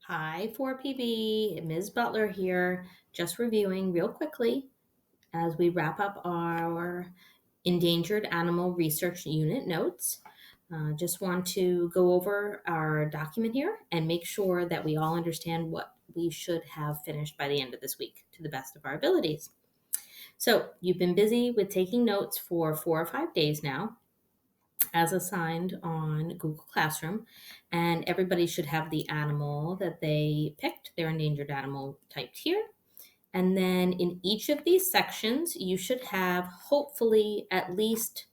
Hi, 4PB, Ms. Butler here, just reviewing real quickly as we wrap up our Endangered Animal Research Unit notes. Just want to go over our document here and make sure that we all understand what we should have finished by the end of this week to the best of our abilities. So, you've been busy with taking notes for 4 or 5 days now, as assigned on Google Classroom, and everybody should have the animal that they picked, their endangered animal typed here. And then in each of these sections, you should have hopefully at least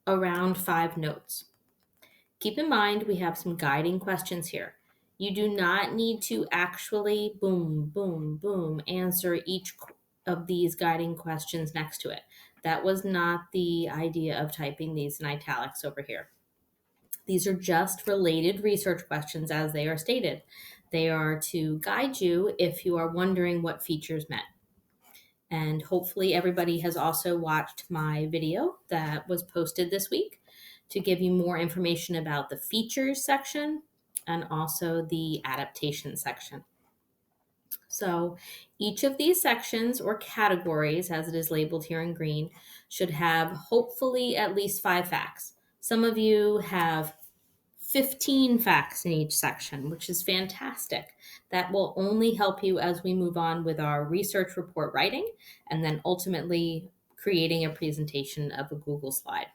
around 5 notes. Keep in mind, we have some guiding questions here. You do not need to actually boom, boom, boom answer each of these guiding questions next to it. That was not the idea of typing these in italics over here. These are just related research questions as they are stated. They are to guide you if you are wondering what features meant. And hopefully, everybody has also watched my video that was posted this week to give you more information about the features section and also the adaptation section. So, each of these sections or categories, as it is labeled here in green, should have hopefully at least 5 facts. Some of you have 15 facts in each section, which is fantastic. That will only help you as we move on with our research report writing and then ultimately creating a presentation of a Google slide.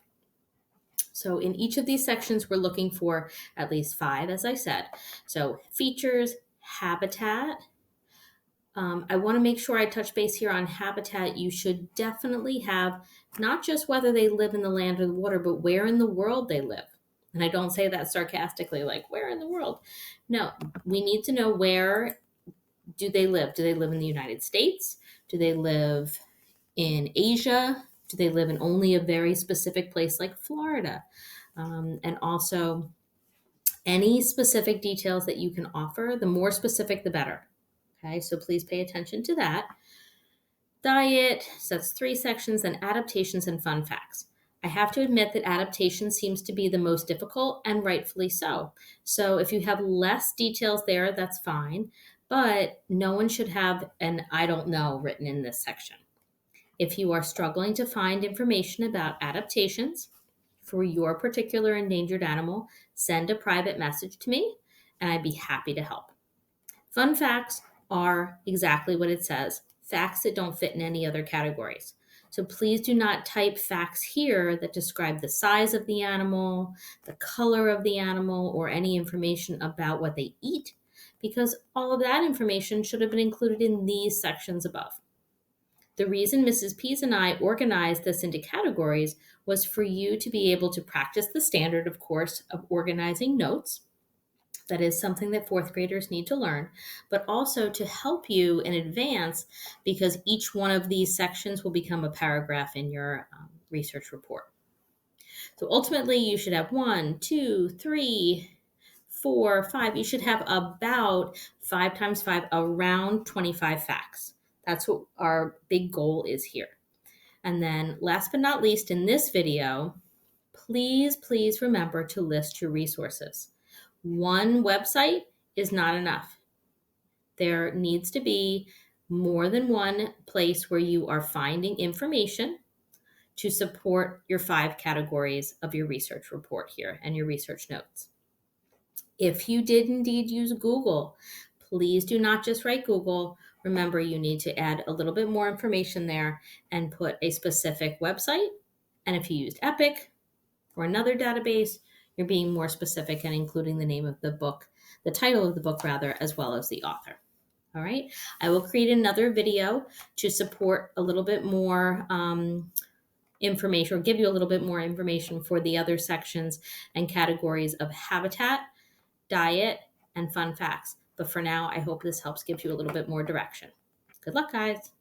So in each of these sections, we're looking for at least 5, as I said. So features, habitat. I want to make sure I touch base here on habitat. You should definitely have not just whether they live in the land or the water, but where in the world they live. And I don't say that sarcastically, like, where in the world? No, we need to know where do they live? Do they live in the United States? Do they live in Asia? Do they live in only a very specific place like Florida? And also, any specific details that you can offer, the more specific, the better. Okay, so please pay attention to that. Diet, so that's 3 sections, then adaptations and fun facts. I have to admit that adaptation seems to be the most difficult, and rightfully so. So if you have less details there, that's fine, but no one should have an I don't know written in this section. If you are struggling to find information about adaptations for your particular endangered animal, send a private message to me, and I'd be happy to help. Fun facts are exactly what it says, facts that don't fit in any other categories. So please do not type facts here that describe the size of the animal, the color of the animal, or any information about what they eat, because all of that information should have been included in these sections above. The reason Mrs. Pease and I organized this into categories was for you to be able to practice the standard, of course, of organizing notes. That is something that 4th graders need to learn, but also to help you in advance because each one of these sections will become a paragraph in your research report. So ultimately, you should have 1, 2, 3, 4, 5. You should have about 5 times 5, around 25 facts. That's what our big goal is here. And then last but not least, in this video, please remember to list your resources. One website is not enough. There needs to be more than one place where you are finding information to support your 5 categories of your research report here and your research notes. If you did indeed use Google, please do not just write Google. Remember, you need to add a little bit more information there and put a specific website. And if you used Epic or another database, you're being more specific and including the name of the book, the title of the book rather, as well as the author. All right. I will create another video to support a little bit more information or give you a little bit more information for the other sections and categories of habitat, diet, and fun facts. But for now, I hope this helps give you a little bit more direction. Good luck, guys.